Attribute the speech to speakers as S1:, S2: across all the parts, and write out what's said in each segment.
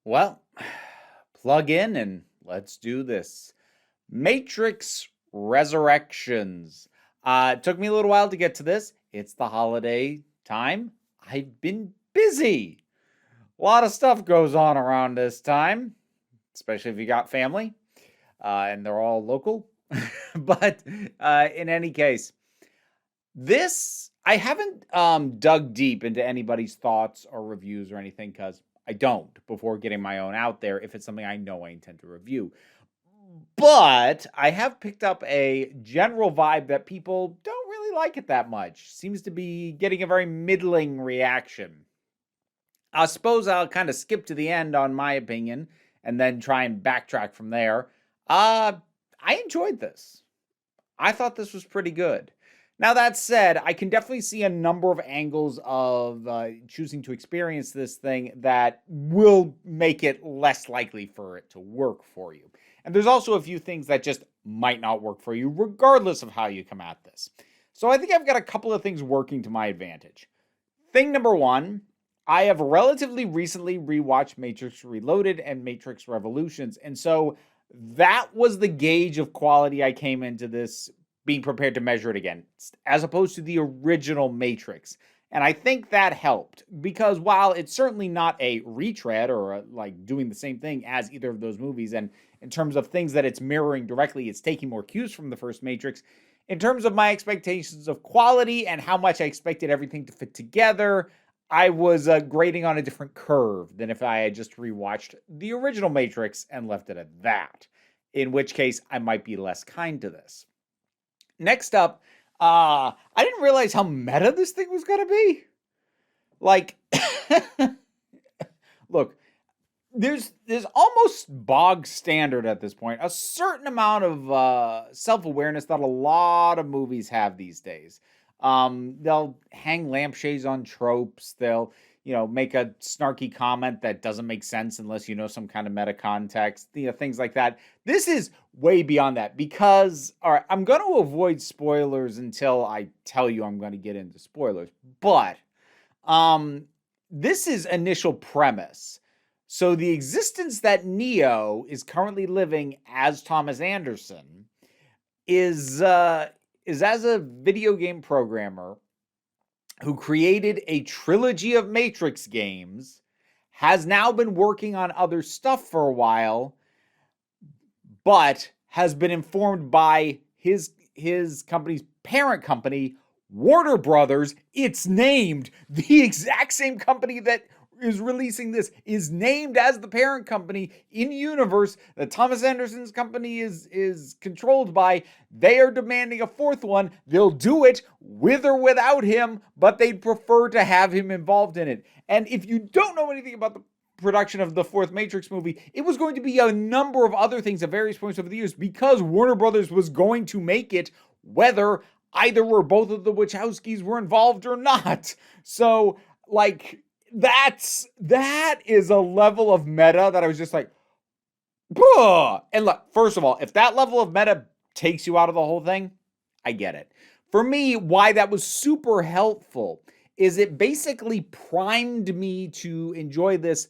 S1: Well, plug in and let's do this. Matrix Resurrections. It took me a little while to get to this. It's the holiday time. I've been busy. A lot of stuff goes on around this time, especially if you got family and they're all local. But in any case, this I haven't dug deep into anybody's thoughts or reviews or anything because I don't before getting my own out there if it's something I know I intend to review. But I have picked up a general vibe that people don't really like it that much. Seems to be getting a very middling reaction. I suppose I'll kind of skip to the end on my opinion and then try and backtrack from there. Uh I enjoyed this. I thought this was pretty good. Now, that said, I can definitely see a number of angles of choosing to experience this thing that will make it less likely for it to work for you. And there's also a few things that just might not work for you, regardless of how you come at this. So I think I've got a couple of things working to my advantage. Thing number one, I have relatively recently rewatched Matrix Reloaded and Matrix Revolutions. And so that was the gauge of quality I came into this being prepared to measure it against, as opposed to the original Matrix. And I think that helped because while it's certainly not a retread or like doing the same thing as either of those movies, and in terms of things that it's mirroring directly, it's taking more cues from the first Matrix. In terms of my expectations of quality and how much I expected everything to fit together, I was grading on a different curve than if I had just rewatched the original Matrix and left it at that, in which case I might be less kind to this. Next up, I didn't realize how meta this thing was going to be. Like, look, there's almost bog standard at this point, a certain amount of self-awareness that a lot of movies have these days. They'll hang lampshades on tropes. They'll, make a snarky comment that doesn't make sense unless you know some kind of meta context, things like that. This is way beyond that because, all right, I'm going to avoid spoilers until I tell you I'm going to get into spoilers. But this is initial premise. So the existence that Neo is currently living as Thomas Anderson is as a video game programmer who created a trilogy of Matrix games, has now been working on other stuff for a while, but has been informed by his company's parent company, Warner Brothers. It's named the exact same company that is releasing this is named as the parent company in universe that Thomas Anderson's company is controlled by. They are demanding a fourth one. They'll do it with or without him, but they'd prefer to have him involved in it. And if you don't know anything about the production of the fourth Matrix movie, it was going to be a number of other things at various points over the years because Warner Brothers was going to make it whether either or both of the Wachowskis were involved or not. So, like, that is a level of meta that I was just like, "Buh!" And look, first of all, if that level of meta takes you out of the whole thing, I get it. For me, why that was super helpful is it basically primed me to enjoy this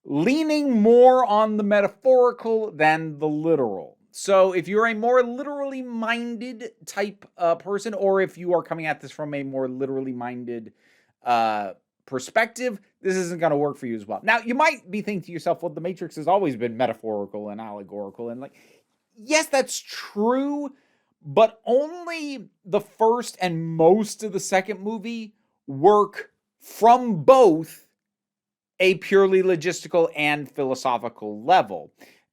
S1: leaning more on the metaphorical than the literal. So if you're a more literally minded type person, or if you are coming at this from a more literally minded perspective, this isn't going to work for you as well. Now, you might be thinking to yourself, well, the Matrix has always been metaphorical and allegorical. And yes, that's true, but only the first and most of the second movie work from both a purely logistical and philosophical level.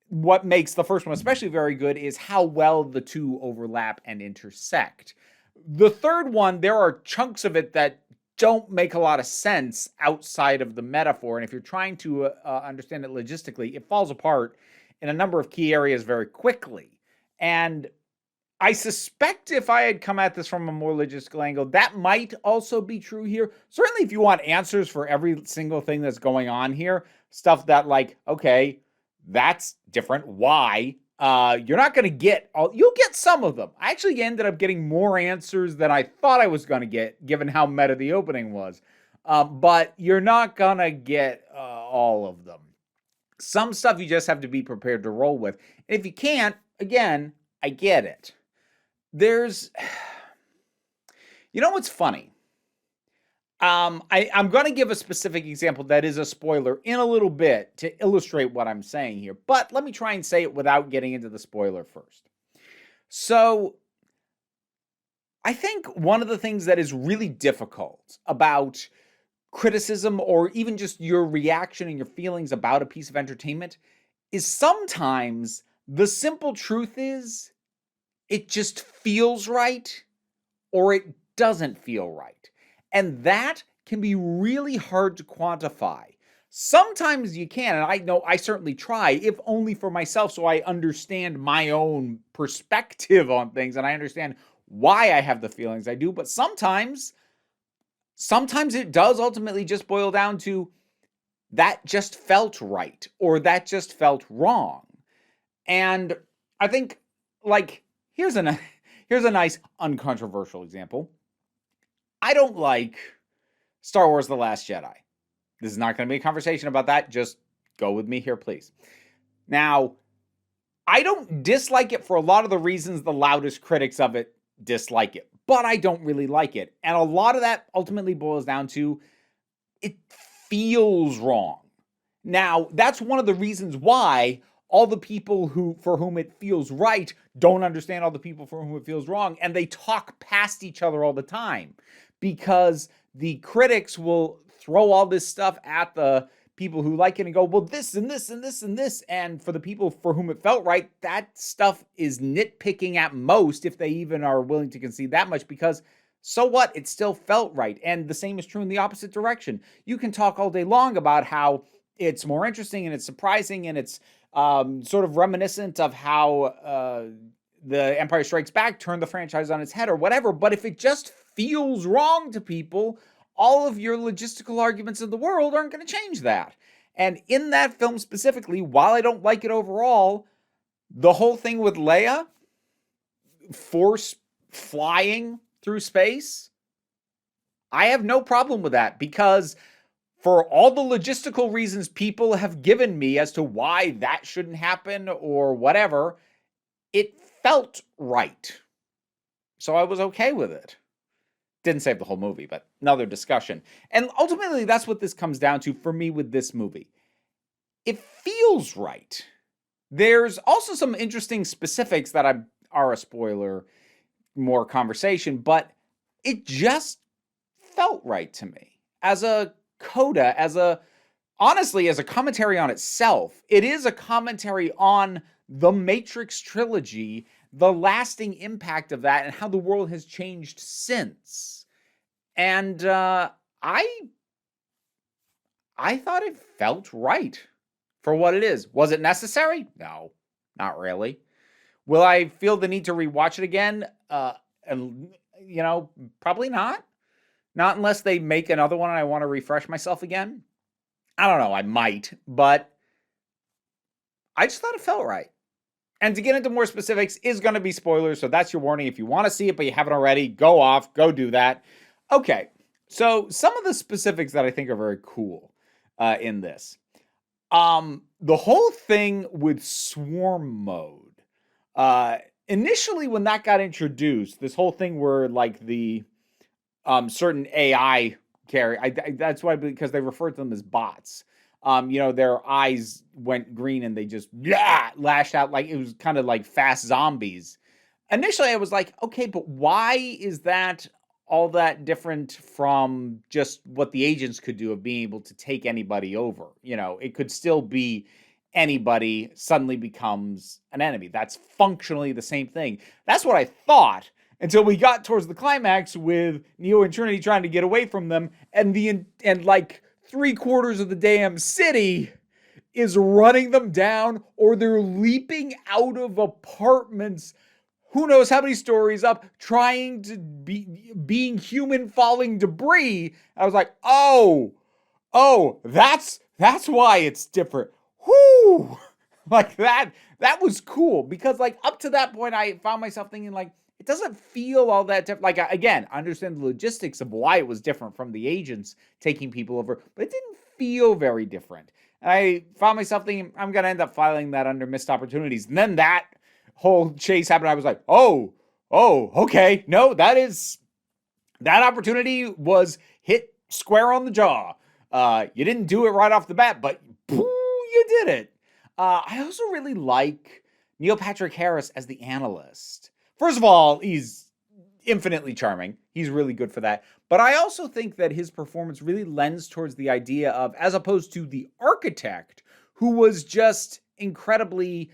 S1: What makes the first one especially very good is how well the two overlap and intersect. The third one, there are chunks of it that don't make a lot of sense outside of the metaphor. And if you're trying to understand it logistically, it falls apart in a number of key areas very quickly. And I suspect if I had come at this from a more logistical angle, that might also be true here. Certainly if you want answers for every single thing that's going on here, stuff that okay, that's different. Why? You're not going to get you'll get some of them. I actually ended up getting more answers than I thought I was going to get, given how meta the opening was. But you're not going to get all of them. Some stuff you just have to be prepared to roll with. And if you can't, again, I get it. You know what's funny? I'm going to give a specific example that is a spoiler in a little bit to illustrate what I'm saying here. But let me try and say it without getting into the spoiler first. So I think one of the things that is really difficult about criticism or even just your reaction and your feelings about a piece of entertainment is sometimes the simple truth is it just feels right or it doesn't feel right. And that can be really hard to quantify. Sometimes you can, and I know I certainly try, if only for myself, so I understand my own perspective on things and I understand why I have the feelings I do. But sometimes it does ultimately just boil down to that just felt right or that just felt wrong. And I think, like, here's a nice uncontroversial example. I don't like Star Wars The Last Jedi. This is not going to be a conversation about that. Just go with me here, please. Now, I don't dislike it for a lot of the reasons the loudest critics of it dislike it, but I don't really like it. And a lot of that ultimately boils down to it feels wrong. Now, that's one of the reasons why all the people for whom it feels right don't understand all the people for whom it feels wrong, and they talk past each other all the time because the critics will throw all this stuff at the people who like it and go, well, this and this and this and this. And for the people for whom it felt right, that stuff is nitpicking at most, if they even are willing to concede that much, because so what? It still felt right. And the same is true in the opposite direction. You can talk all day long about how it's more interesting and it's surprising and it's sort of reminiscent of how the Empire Strikes Back turned the franchise on its head or whatever. But if it just feels wrong to people, all of your logistical arguments in the world aren't going to change that. And in that film specifically, while I don't like it overall, the whole thing with Leia force flying through space, I have no problem with that, because for all the logistical reasons people have given me as to why that shouldn't happen or whatever, it felt right. So I was okay with it. Didn't save the whole movie, but another discussion. And ultimately, that's what this comes down to for me with this movie. It feels right. There's also some interesting specifics that are a spoiler, more conversation, but it just felt right to me. As a coda, honestly, as a commentary on itself, it is a commentary on the Matrix trilogy, the lasting impact of that, and how the world has changed since. And I thought it felt right for what it is. Was it necessary? No, not really. Will I feel the need to rewatch it again? And probably not. Not unless they make another one and I want to refresh myself again. I don't know, I might, but I just thought it felt right. And to get into more specifics is going to be spoilers, so that's your warning. If you want to see it but you haven't already, go do that. Okay, so some of the specifics that I think are very cool in this. The whole thing with swarm mode. Initially, when that got introduced, this whole thing where like the certain AI that's why, because they refer to them as bots. Their eyes went green and they just lashed out like it was kind of like fast zombies. Initially, I was like, okay, but why is that all that different from just what the agents could do of being able to take anybody over? It could still be anybody suddenly becomes an enemy. That's functionally the same thing. That's what I thought until we got towards the climax with Neo and Trinity trying to get away from them, and like 3/4 of the damn city is running them down, or they're leaping out of apartments, who knows how many stories up, trying to being human falling debris. I was like, oh, that's why it's different. Whoo! Like that was cool, because like up to that point I found myself thinking like, it doesn't feel all that different. Like, again, I understand the logistics of why it was different from the agents taking people over, but it didn't feel very different. And I found myself thinking, I'm going to end up filing that under missed opportunities. And then that whole chase happened. I was like, oh, okay. No, that opportunity was hit square on the jaw. You didn't do it right off the bat, but you did it. I also really like Neil Patrick Harris as the analyst. First of all, he's infinitely charming. He's really good for that. But I also think that his performance really lends towards the idea of, as opposed to the architect, who was just incredibly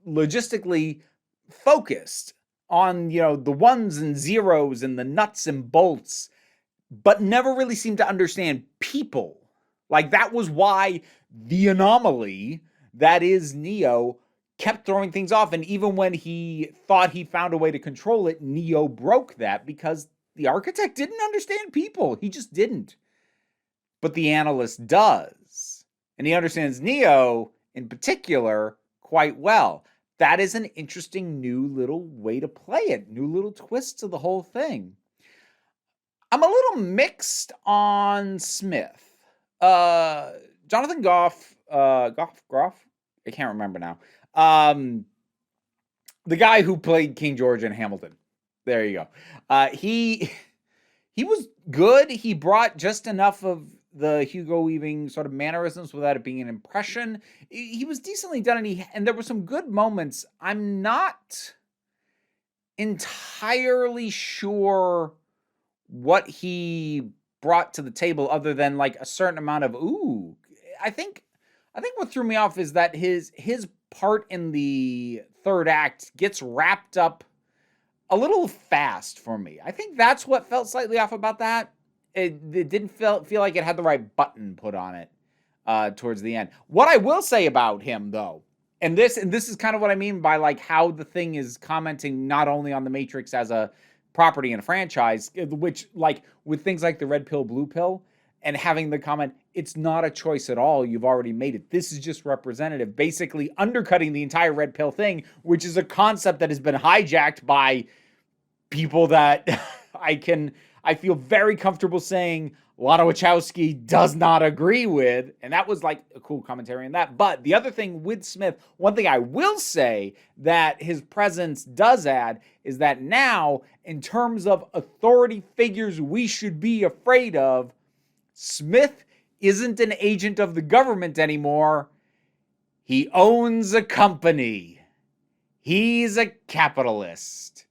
S1: logistically focused on, the ones and zeros and the nuts and bolts, but never really seemed to understand people. Like, that was why the anomaly that is Neo kept throwing things off. And even when he thought he found a way to control it, Neo broke that because the architect didn't understand people. He just didn't. But the analyst does. And he understands Neo in particular quite well. That is an interesting new little way to play it, new little twist to the whole thing. I'm a little mixed on Smith. Jonathan Groff, I can't remember now. The guy who played King George in Hamilton. There you go. He was good. He brought just enough of the Hugo Weaving sort of mannerisms without it being an impression. He was decently done, and there were some good moments. I'm not entirely sure what he brought to the table other than like a certain amount of ooh. I think what threw me off is that his part in the third act gets wrapped up a little fast for me. I think that's what felt slightly off about that. It didn't feel like it had the right button put on it towards the end. What I will say about him, though, and this is kind of what I mean by like how the thing is commenting not only on the Matrix as a property and a franchise, which like with things like the red pill, blue pill, and having the comment, it's not a choice at all. You've already made it. This is just representative, basically undercutting the entire red pill thing, which is a concept that has been hijacked by people that I feel very comfortable saying Lana Wachowski does not agree with. And that was like a cool commentary on that. But the other thing with Smith, one thing I will say that his presence does add is that now, in terms of authority figures we should be afraid of, Smith isn't an agent of the government anymore. He owns a company. He's a capitalist.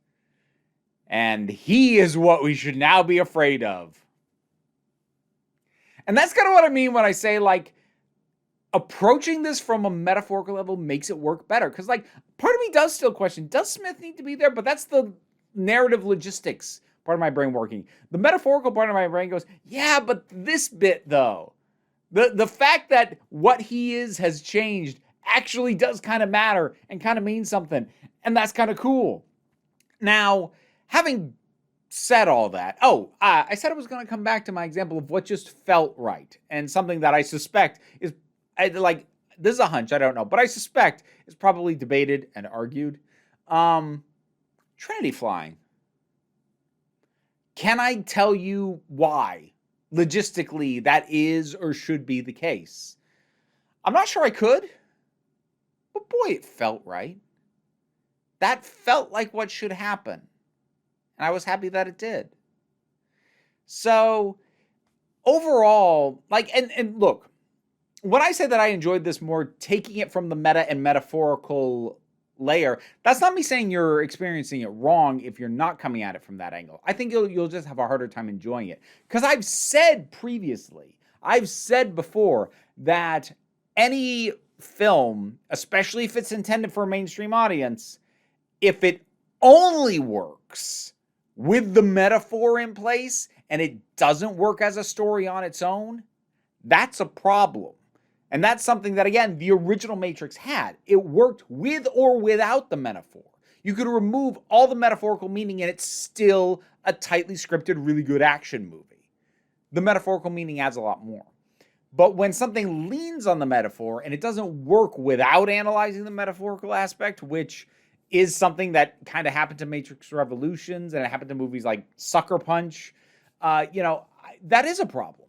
S1: And he is what we should now be afraid of. And that's kind of what I mean when I say, like, approaching this from a metaphorical level makes it work better. Because, like, part of me does still question, does Smith need to be there? But that's the narrative logistics part of my brain working. The metaphorical part of my brain goes, yeah, but this bit, though. The fact that what he is has changed actually does kind of matter and kind of mean something. And that's kind of cool. Now, having said all that, I said I was going to come back to my example of what just felt right. And something that I suspect is, this is a hunch, I don't know, but I suspect is probably debated and argued. Trinity flying. Can I tell you why, logistically, that is or should be the case? I'm not sure I could, but boy, it felt right. That felt like what should happen. And I was happy that it did. So, overall, and look, when I say that I enjoyed this more, taking it from the meta and metaphorical layer, that's not me saying you're experiencing it wrong if you're not coming at it from that angle. I think you'll just have a harder time enjoying it. Because I've said before, that any film, especially if it's intended for a mainstream audience, if it only works with the metaphor in place and it doesn't work as a story on its own, that's a problem. And that's something that, again, the original Matrix had. It worked with or without the metaphor. You could remove all the metaphorical meaning and it's still a tightly scripted, really good action movie. The metaphorical meaning adds a lot more. But when something leans on the metaphor and it doesn't work without analyzing the metaphorical aspect, which is something that kind of happened to Matrix Revolutions and it happened to movies like Sucker Punch, that is a problem.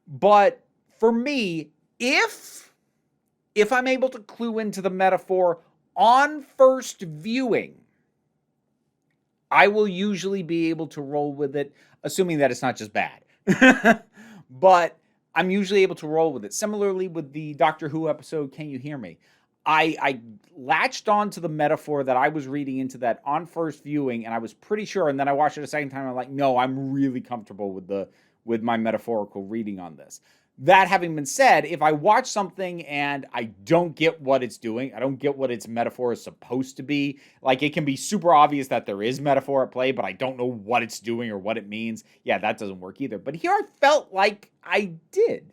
S1: But for me, If I'm able to clue into the metaphor on first viewing, I will usually be able to roll with it, assuming that it's not just bad. But I'm usually able to roll with it. Similarly with the Doctor Who episode, Can You Hear Me? I latched on to the metaphor that I was reading into that on first viewing, and I was pretty sure, and then I watched it a second time, and I'm like, no, I'm really comfortable with my metaphorical reading on this. That having been said, if I watch something and I don't get what it's doing, I don't get what its metaphor is supposed to be, like it can be super obvious that there is metaphor at play, but I don't know what it's doing or what it means. Yeah, that doesn't work either. But here I felt like I did.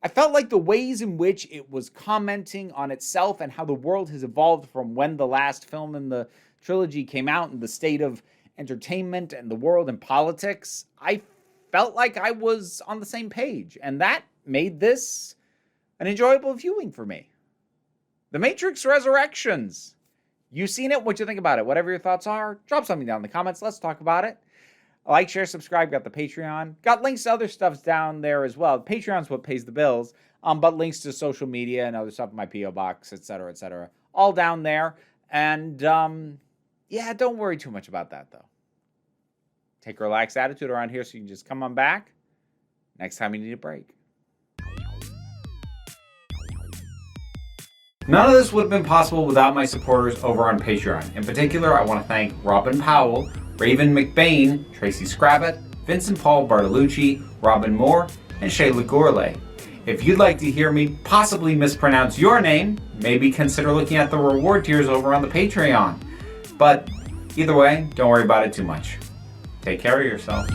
S1: I felt like the ways in which it was commenting on itself and how the world has evolved from when the last film in the trilogy came out and the state of entertainment and the world and politics, I felt like I was on the same page. And that made this an enjoyable viewing for me. The Matrix Resurrections. You've seen it? What you think about it? Whatever your thoughts are, drop something down in the comments. Let's talk about it. Like, share, subscribe. Got the Patreon. Got links to other stuff down there as well. Patreon's what pays the bills. But links to social media and other stuff in my P.O. box, etc., etc. All down there. And, yeah, don't worry too much about that, though. Take a relaxed attitude around here so you can just come on back next time you need a break. None of this would have been possible without my supporters over on Patreon. In particular, I want to thank Robin Powell, Raven McBain, Tracy Scrabbit, Vincent Paul Bartolucci, Robin Moore, and Shayla Gourlay. If you'd like to hear me possibly mispronounce your name, maybe consider looking at the reward tiers over on the Patreon. But either way, don't worry about it too much. Take care of yourself.